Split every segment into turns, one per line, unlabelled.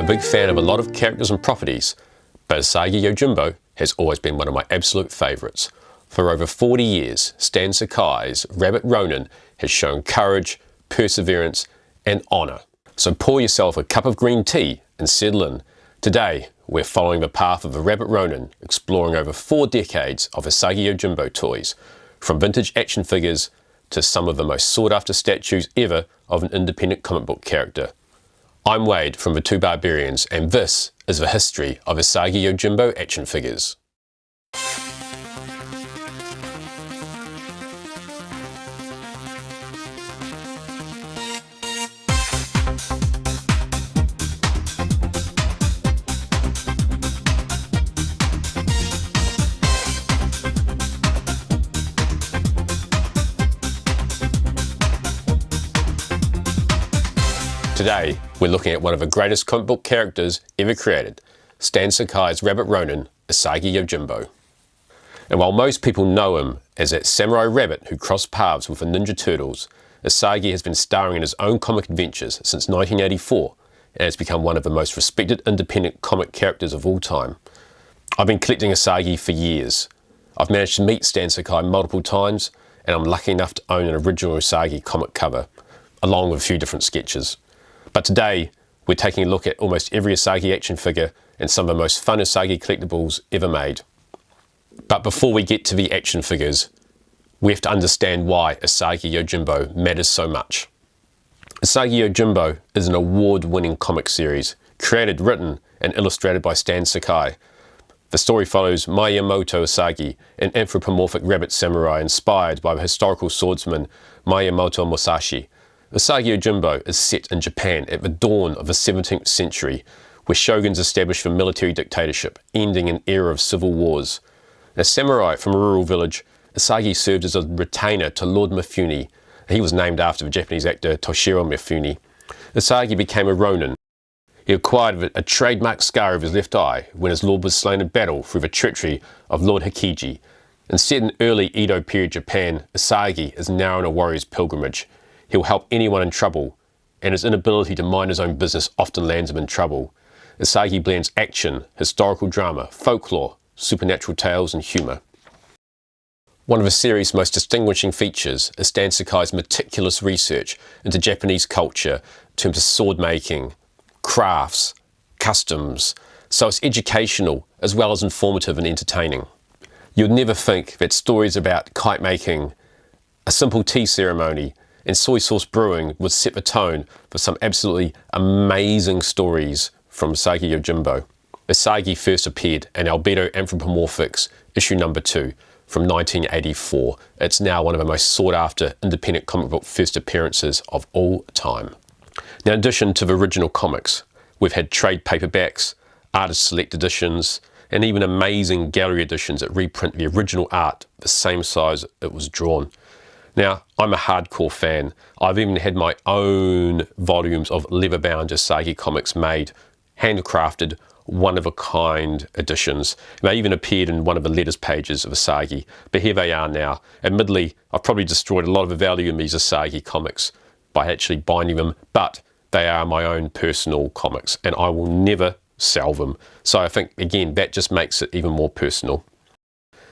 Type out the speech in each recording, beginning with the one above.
I'm a big fan of a lot of characters and properties, but Usagi Yojimbo has always been one of my absolute favourites. For over 40 years, Stan Sakai's Rabbit Ronin has shown courage, perseverance and honour. So pour yourself a cup of green tea and settle in. Today, we're following the path of the Rabbit Ronin, exploring over 4 decades of Usagi Yojimbo toys, from vintage action figures to some of the most sought-after statues ever of an independent comic book character. I'm Wade from the Two Barbarians, and this is the history of Usagi Yojimbo action figures. Today, we're looking at one of the greatest comic book characters ever created, Stan Sakai's Rabbit Ronin, Usagi Yojimbo. And while most people know him as that samurai rabbit who crossed paths with the Ninja Turtles, Usagi has been starring in his own comic adventures since 1984 and has become one of the most respected independent comic characters of all time. I've been collecting Usagi for years. I've managed to meet Stan Sakai multiple times, and I'm lucky enough to own an original Usagi comic cover, along with a few different sketches. But today, we're taking a look at almost every Usagi action figure and some of the most fun Usagi collectibles ever made. But before we get to the action figures, we have to understand why Usagi Yojimbo matters so much. Usagi Yojimbo is an award-winning comic series, created, written and illustrated by Stan Sakai. The story follows Miyamoto Usagi, an anthropomorphic rabbit samurai inspired by the historical swordsman Miyamoto Musashi. Usagi Yojimbo is set in Japan at the dawn of the 17th century, where shoguns established the military dictatorship, ending an era of civil wars. A samurai from a rural village, Usagi served as a retainer to Lord Mifune. He was named after the Japanese actor Toshiro Mifune. Usagi became a Ronin. He acquired a trademark scar of his left eye when his lord was slain in battle through the treachery of Lord Hikiji. And set in early Edo period Japan, Usagi is now on a warrior's pilgrimage. He'll help anyone in trouble, and his inability to mind his own business often lands him in trouble. Usagi blends action, historical drama, folklore, supernatural tales and humour. One of the series' most distinguishing features is Stan Sakai's meticulous research into Japanese culture in terms of sword making, crafts, customs, so it's educational as well as informative and entertaining. You'd never think that stories about kite making, a simple tea ceremony and soy sauce brewing would set the tone for some absolutely amazing stories from Usagi Yojimbo. Usagi first appeared in Albedo Anthropomorphics, issue number 2, from 1984. It's now one of the most sought-after independent comic book first appearances of all time. Now, in addition to the original comics, we've had trade paperbacks, artist select editions, and even amazing gallery editions that reprint the original art the same size it was drawn. Now, I'm a hardcore fan. I've even had my own volumes of leather-bound Usagi comics made, handcrafted, one-of-a-kind editions. They even appeared in one of the letters pages of Usagi, but here they are now. Admittedly, I've probably destroyed a lot of the value in these Usagi comics by actually binding them, but they are my own personal comics, and I will never sell them. So I think, again, that just makes it even more personal.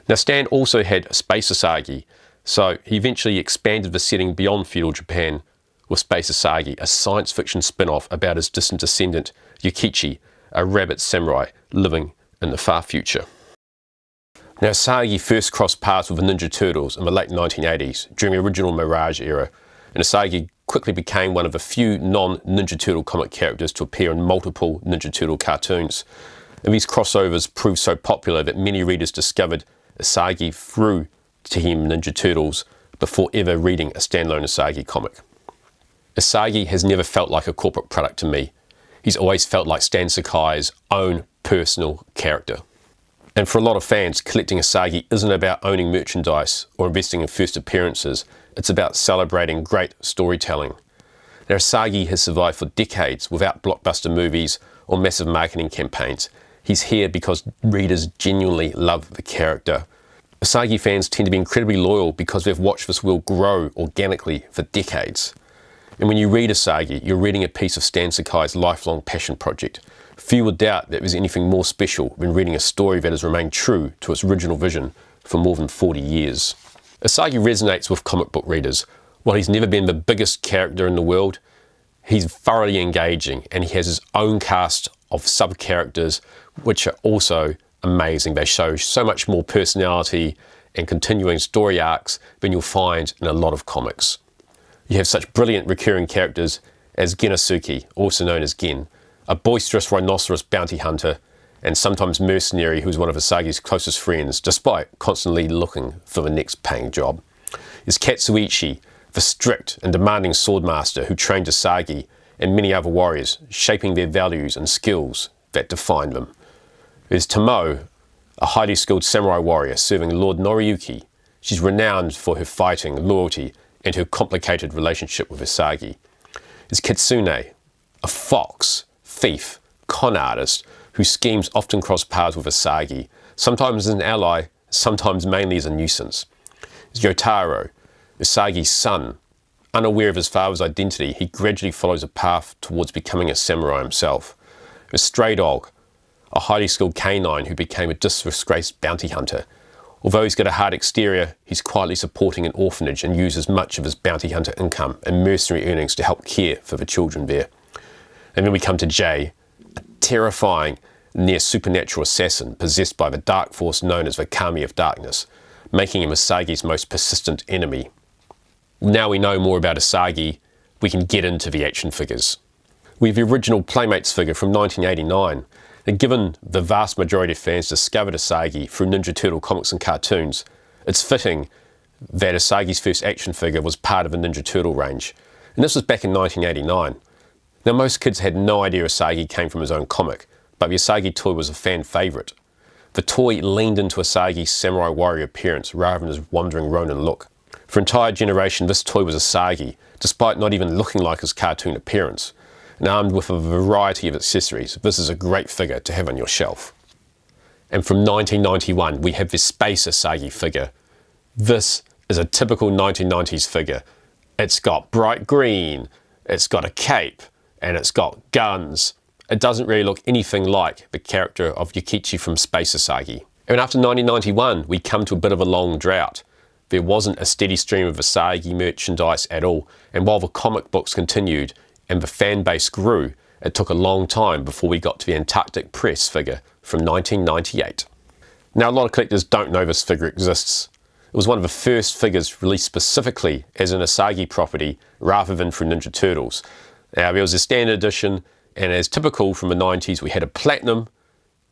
Now, Stan also had Space Usagi, so he eventually expanded the setting beyond feudal Japan with Space Usagi, a science fiction spin-off about his distant descendant, Yukichi, a rabbit samurai living in the far future. Now, Usagi first crossed paths with the Ninja Turtles in the late 1980s during the original Mirage era, and Usagi quickly became one of the few non-Ninja Turtle comic characters to appear in multiple Ninja Turtle cartoons. And these crossovers proved so popular that many readers discovered Usagi through Team Ninja Turtles before ever reading a standalone Usagi comic. Usagi has never felt like a corporate product to me. He's always felt like Stan Sakai's own personal character. And for a lot of fans, collecting Usagi isn't about owning merchandise or investing in first appearances. It's about celebrating great storytelling. Now, Usagi has survived for decades without blockbuster movies or massive marketing campaigns. He's here because readers genuinely love the character. Usagi fans tend to be incredibly loyal because they've watched this world grow organically for decades. And when you read Usagi, you're reading a piece of Stan Sakai's lifelong passion project, Few would doubt that there's anything more special when reading a story that has remained true to its original vision for more than 40 years. Usagi resonates with comic book readers. While he's never been the biggest character in the world, he's thoroughly engaging, and he has his own cast of sub-characters which are also amazing. They show so much more personality and continuing story arcs than you'll find in a lot of comics. You have such brilliant recurring characters as Gennosuke, also known as Gen, a boisterous rhinoceros bounty hunter and sometimes mercenary who's one of Usagi's closest friends, despite constantly looking for the next paying job. Is Katsuichi, the strict and demanding swordmaster who trained Usagi and many other warriors, shaping their values and skills that define them. There's Tomo, a highly skilled samurai warrior serving Lord Noriyuki. She's renowned for her fighting, loyalty, and her complicated relationship with Usagi. There's Kitsune, a fox, thief, con artist, whose schemes often cross paths with Usagi, sometimes as an ally, sometimes mainly as a nuisance. There's Yotaro, Usagi's son. Unaware of his father's identity, he gradually follows a path towards becoming a samurai himself. There's Stray Dog, a highly skilled canine who became a disgraced bounty hunter. Although he's got a hard exterior, he's quietly supporting an orphanage and uses much of his bounty hunter income and mercenary earnings to help care for the children there. And then we come to Jay, a terrifying, near supernatural assassin possessed by the dark force known as the Kami of Darkness, making him Usagi's most persistent enemy. Now we know more about Usagi, we can get into the action figures. We have the original Playmates figure from 1989, and given the vast majority of fans discovered Usagi through Ninja Turtle comics and cartoons, it's fitting that Usagi's first action figure was part of the Ninja Turtle range, and this was back in 1989. Now most kids had no idea Usagi came from his own comic, but the Usagi toy was a fan favourite. The toy leaned into Usagi's samurai warrior appearance rather than his wandering Ronin look. For an entire generation, this toy was Usagi, despite not even looking like his cartoon appearance. And armed with a variety of accessories, this is a great figure to have on your shelf. And from 1991, we have the Space Usagi figure. This is a typical 1990s figure. It's got bright green, it's got a cape, and it's got guns. It doesn't really look anything like the character of Yukichi from Space Usagi. And after 1991, we come to a bit of a long drought. There wasn't a steady stream of Usagi merchandise at all, and while the comic books continued and the fan base grew, it took a long time before we got to the Antarctic Press figure from 1998. Now a lot of collectors don't know this figure exists. It was one of the first figures released specifically as an Usagi property rather than for Ninja Turtles. Now there was a standard edition, and as typical from the 90s, we had a platinum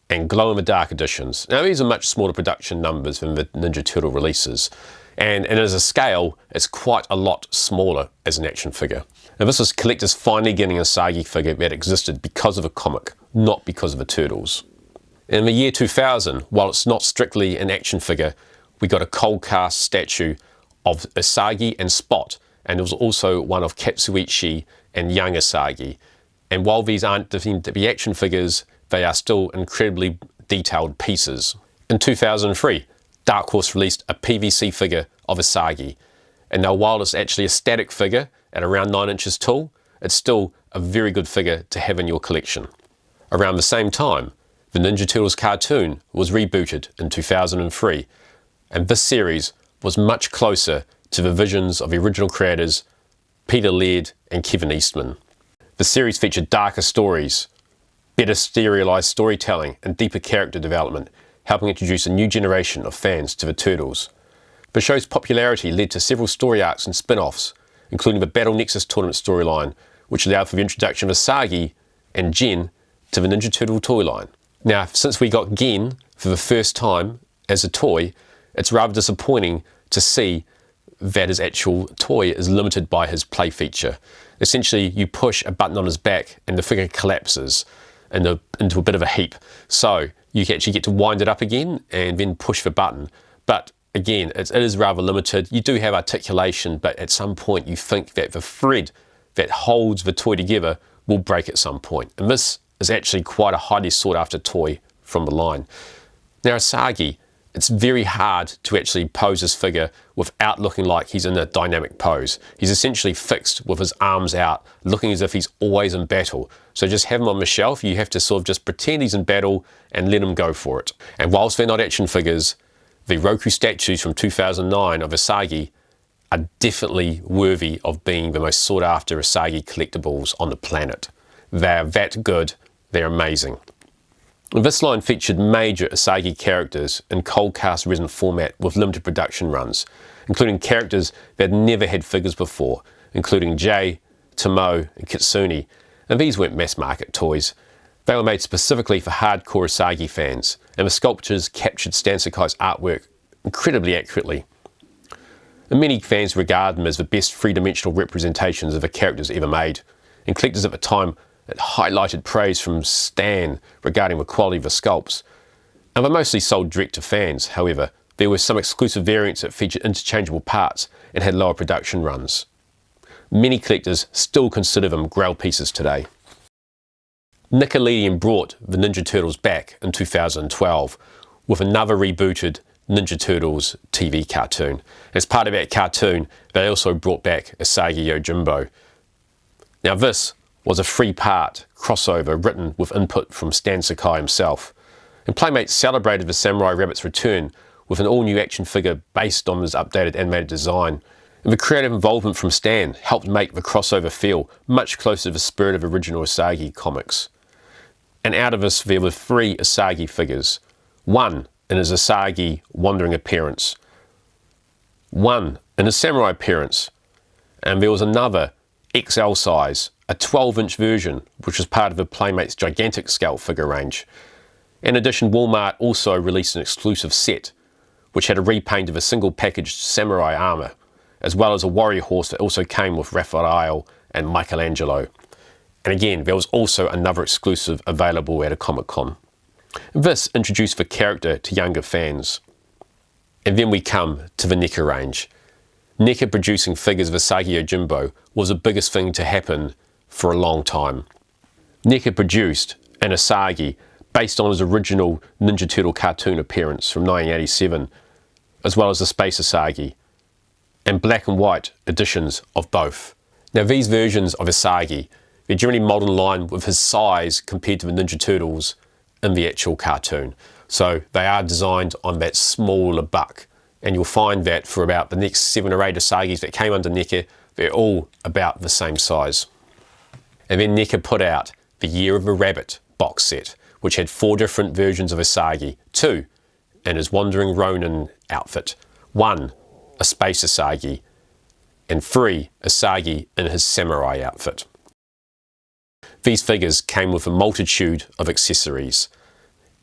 and glow-in-the-dark editions. Now these are much smaller production numbers than the Ninja Turtle releases. And as a scale, it's quite a lot smaller as an action figure. Now this was collectors finally getting a Usagi figure that existed because of a comic, not because of the Turtles. In the year 2000, while it's not strictly an action figure, we got a cold cast statue of Usagi and Spot, and there was also one of Katsuichi and young Usagi. And while these aren't deemed to be action figures, they are still incredibly detailed pieces. In 2003, Dark Horse released a PVC figure of Usagi, and now while it's actually a static figure at around 9 inches tall, it's still a very good figure to have in your collection. Around the same time, the Ninja Turtles cartoon was rebooted in 2003, and this series was much closer to the visions of the original creators Peter Laird and Kevin Eastman. The series featured darker stories, better serialized storytelling, and deeper character development, helping introduce a new generation of fans to the Turtles. The show's popularity led to several story arcs and spin-offs, including the Battle Nexus tournament storyline, which allowed for the introduction of Usagi and Gen to the Ninja Turtle toy line. Now, since we got Gen for the first time as a toy, it's rather disappointing to see that his actual toy is limited by his play feature. Essentially, you push a button on his back and the figure collapses into a bit of a heap. So you actually get to wind it up again and then push the button. But again, it is rather limited. You do have articulation, but at some point you think that the thread that holds the toy together will break at some point. And this is actually quite a highly sought after toy from the line. Now Usagi It's very hard to actually pose this figure without looking like he's in a dynamic pose. He's essentially fixed with his arms out, looking as if he's always in battle. So just have him on the shelf, you have to sort of just pretend he's in battle and let him go for it. And whilst they're not action figures, the Roku statues from 2009 of Usagi are definitely worthy of being the most sought after Usagi collectibles on the planet. They're that good, they're amazing. This line featured major Usagi characters in cold cast resin format with limited production runs, including characters that had never had figures before, including Jay, Tomo, and Kitsune, and these weren't mass market toys. They were made specifically for hardcore Usagi fans, and the sculptures captured Stan Sakai's artwork incredibly accurately. And many fans regard them as the best three-dimensional representations of the characters ever made, and collectors at the time it highlighted praise from Stan regarding the quality of the sculpts. And they mostly sold direct to fans. However, there were some exclusive variants that featured interchangeable parts and had lower production runs. Many collectors still consider them grail pieces today. NECA brought the Ninja Turtles back in 2012 with another rebooted Ninja Turtles TV cartoon. As part of that cartoon, they also brought back Usagi Yojimbo. Now this was a three-part crossover written with input from Stan Sakai himself. And Playmates celebrated the Samurai Rabbit's return with an all-new action figure based on his updated animated design. And the creative involvement from Stan helped make the crossover feel much closer to the spirit of original Usagi comics. And out of this there were 3 Usagi figures. One in his Usagi wandering appearance. One in his samurai appearance. And there was another XL size, a 12-inch version, which was part of the Playmates gigantic scale figure range. In addition, Walmart also released an exclusive set, which had a repaint of a single packaged samurai armour, as well as a warrior horse that also came with Raphael and Michelangelo. And again, there was also another exclusive available at a Comic-Con. This introduced the character to younger fans. And then we come to the NECA range. NECA producing figures of Usagi Yojimbo was the biggest thing to happen for a long time. NECA produced an Usagi based on his original Ninja Turtle cartoon appearance from 1987, as well as the Space Usagi, and black and white editions of both. Now these versions of Usagi, they're generally modelled in line with his size compared to the Ninja Turtles in the actual cartoon. So they are designed on that smaller buck. And you'll find that for about the next 7 or 8 Usagis that came under NECA, they're all about the same size. And then NECA put out the Year of the Rabbit box set, which had 4 different versions of Usagi. 2 in his Wandering Ronin outfit, 1 a Space Usagi, and 3 Usagi in his samurai outfit. These figures came with a multitude of accessories,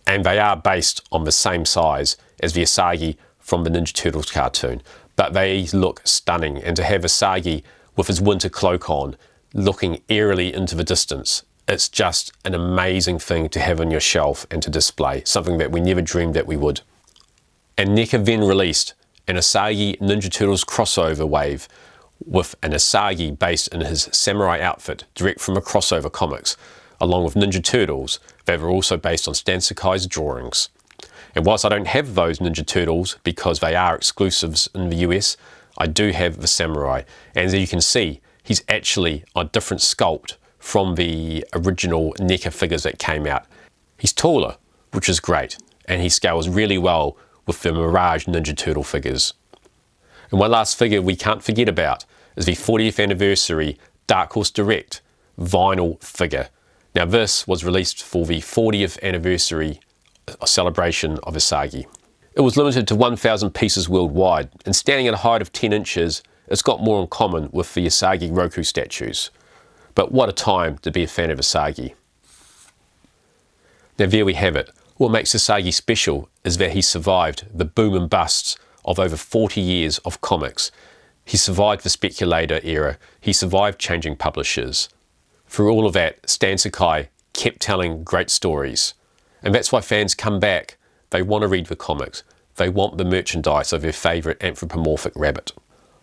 and they are based on the same size as the Usagi from the Ninja Turtles cartoon, but they look stunning. And to have Usagi with his winter cloak on, looking eerily into the distance, it's just an amazing thing to have on your shelf and to display, something that we never dreamed that we would. And NECA then released an Usagi Ninja Turtles crossover wave with an Usagi based in his samurai outfit direct from a crossover comics, along with Ninja Turtles that were also based on Stan Sakai's drawings. And whilst I don't have those Ninja Turtles because they are exclusives in the US, I do have the Samurai. And as you can see, he's actually a different sculpt from the original NECA figures that came out. He's taller, which is great, and he scales really well with the Mirage Ninja Turtle figures. And one last figure we can't forget about is the 40th anniversary Dark Horse Direct vinyl figure. Now this was released for the 40th anniversary celebration of Usagi. It was limited to 1,000 pieces worldwide, and standing at a height of 10 inches, it's got more in common with the Usagi Roku statues. But what a time to be a fan of Usagi. Now there we have it. What makes Usagi special is that he survived the boom and busts of over 40 years of comics. He survived the speculator era, he survived changing publishers. Through all of that, Stan Sakai kept telling great stories. And that's why fans come back. They want to read the comics. They want the merchandise of their favourite anthropomorphic rabbit.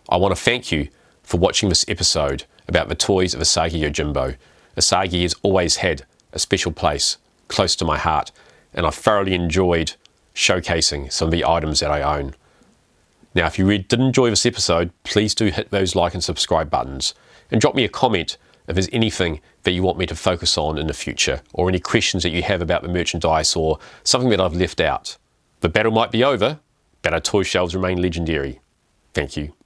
I want to thank you for watching this episode about the toys of Usagi Yojimbo. Usagi has always had a special place close to my heart, and I thoroughly enjoyed showcasing some of the items that I own. Now, if you really did enjoy this episode, please do hit those like and subscribe buttons and drop me a comment if there's anything that you want me to focus on in the future, or any questions that you have about the merchandise or something that I've left out. The battle might be over, but our toy shelves remain legendary. Thank you.